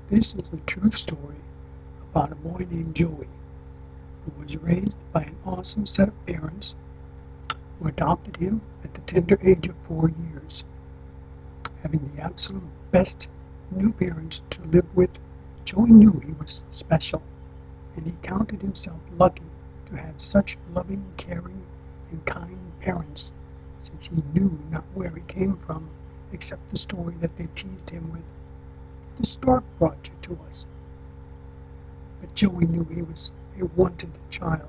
This is a true story about a boy named Joey who was raised by an awesome set of parents who adopted him at the tender age of 4 years. Having the absolute best new parents to live with, Joey knew he was special, and he counted himself lucky to have such loving, caring, and kind parents, since he knew not where he came from, except the story that they teased him with. The stork brought you to us. But Joey knew he was a wanted child,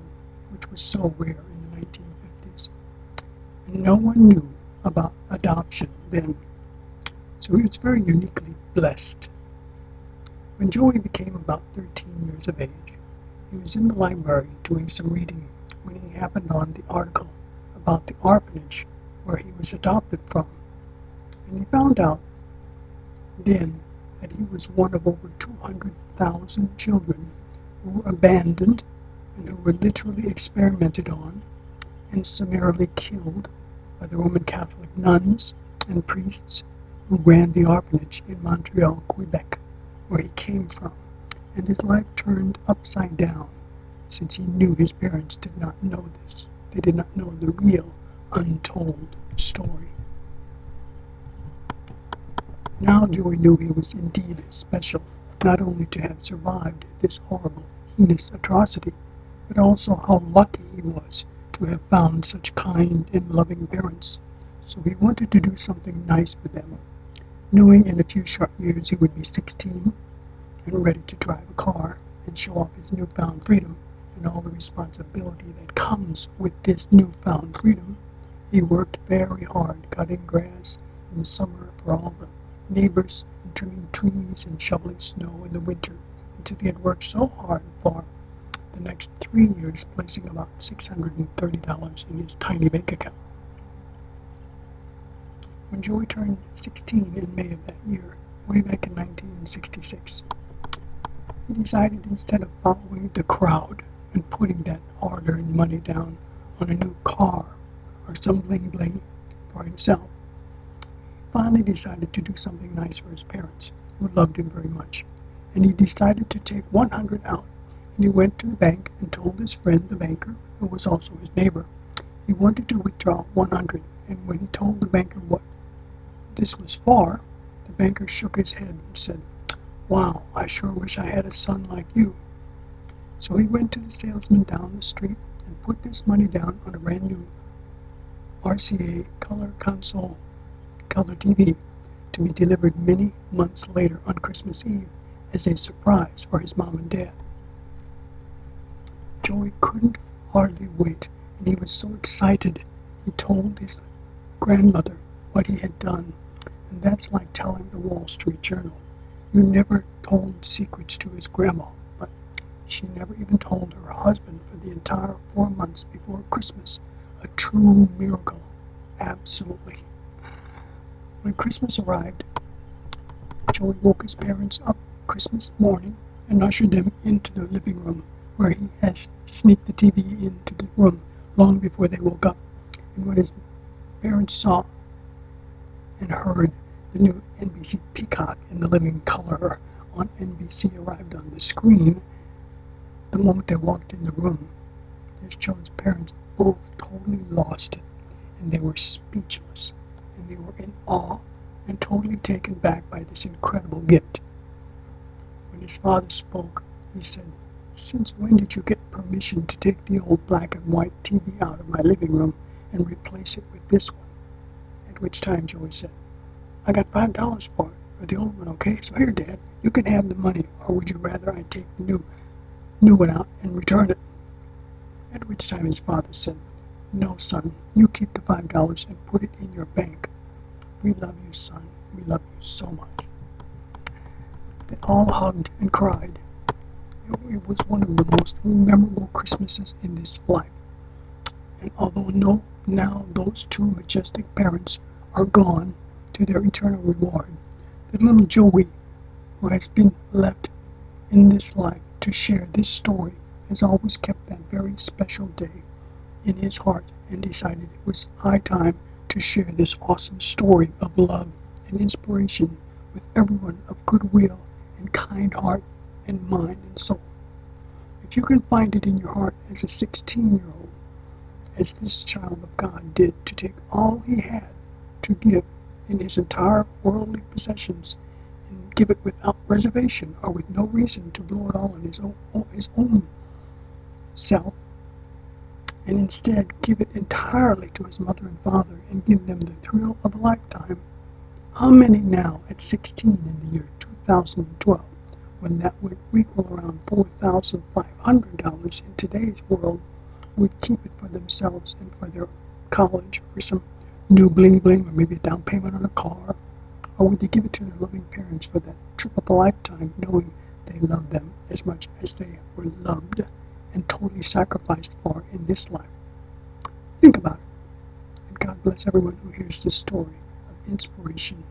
which was so rare in the 1950s. And no one knew about adoption then, so he was very uniquely blessed. When Joey became about 13 years of age, he was in the library doing some reading when he happened on the article about the orphanage where he was adopted from, and he found out then that he was one of over 200,000 children who were abandoned and who were literally experimented on and summarily killed by the Roman Catholic nuns and priests who ran the orphanage in Montreal, Quebec, where he came from, and his life turned upside down, since he knew his parents did not know this. They did not know the real, untold story. Now Joey knew he was indeed special, not only to have survived this horrible, heinous atrocity, but also how lucky he was to have found such kind and loving parents. So he wanted to do something nice for them, knowing in a few short years he would be 16 and ready to drive a car and show off his newfound freedom and all the responsibility that comes with this newfound freedom. He worked very hard cutting grass in the summer for all the neighbors, and trimming trees and shoveling snow in the winter, until he had worked so hard for the next 3 years, placing about $630 in his tiny bank account. When Joey turned 16 in May of that year, way back in 1966, he decided, instead of following the crowd and putting that hard-earned money down on a new car or some bling-bling for himself, he finally decided to do something nice for his parents, who loved him very much. And he decided to take 100 out, and he went to the bank and told his friend, the banker, who was also his neighbor, he wanted to withdraw 100, and when he told the banker what this was for, the banker shook his head and said, "Wow, I sure wish I had a son like you." So he went to the salesman down the street and put this money down on a brand new RCA color console color TV to be delivered many months later on Christmas Eve as a surprise for his mom and dad. Joey couldn't hardly wait, and he was so excited he told his grandmother what he had done, and that's like telling the Wall Street Journal. You never told secrets to his grandma, but she never even told her husband for the entire 4 months before Christmas. A true miracle, absolutely. When Christmas arrived, Joey woke his parents up Christmas morning and ushered them into the living room, where he has sneaked the TV into the room long before they woke up. And when his parents saw and heard the new NBC Peacock in the living color on NBC arrived on the screen, the moment they walked in the room, Joe's parents both totally lost it, and they were speechless, and they were in awe and totally taken back by this incredible gift. When his father spoke, he said, "Since when did you get permission to take the old black and white TV out of my living room and replace it with this one?" At which time Joey said, "I got $5 for it, for the old one, okay? So here, Dad, you can have the money, or would you rather I take the new one out and return it?" At which time his father said, "No, son, you keep the $5 and put it in your bank. We love you, son. We love you so much." They all hugged and cried. It was one of the most memorable Christmases in his life. And although now those two majestic parents are gone to their eternal reward, the little Joey, who has been left in this life to share this story, has always kept that very special day in his heart and decided it was high time to share this awesome story of love and inspiration with everyone of goodwill and kind heart and mind and soul. If you can find it in your heart as a 16-year-old, as this child of God did, to take all he had to give in his entire worldly possessions and give it without reservation or with no reason to blow it all on his own self, and instead give it entirely to his mother and father and give them the thrill of a lifetime, how many now at 16 in the year 2012, when that would equal around $4,500 in today's world, would keep it for themselves and for their college, for some new bling bling, or maybe a down payment on a car? Or would they give it to their loving parents for that trip of a lifetime, knowing they loved them as much as they were loved and totally sacrificed for in this life? Think about it. And God bless everyone who hears this story of inspiration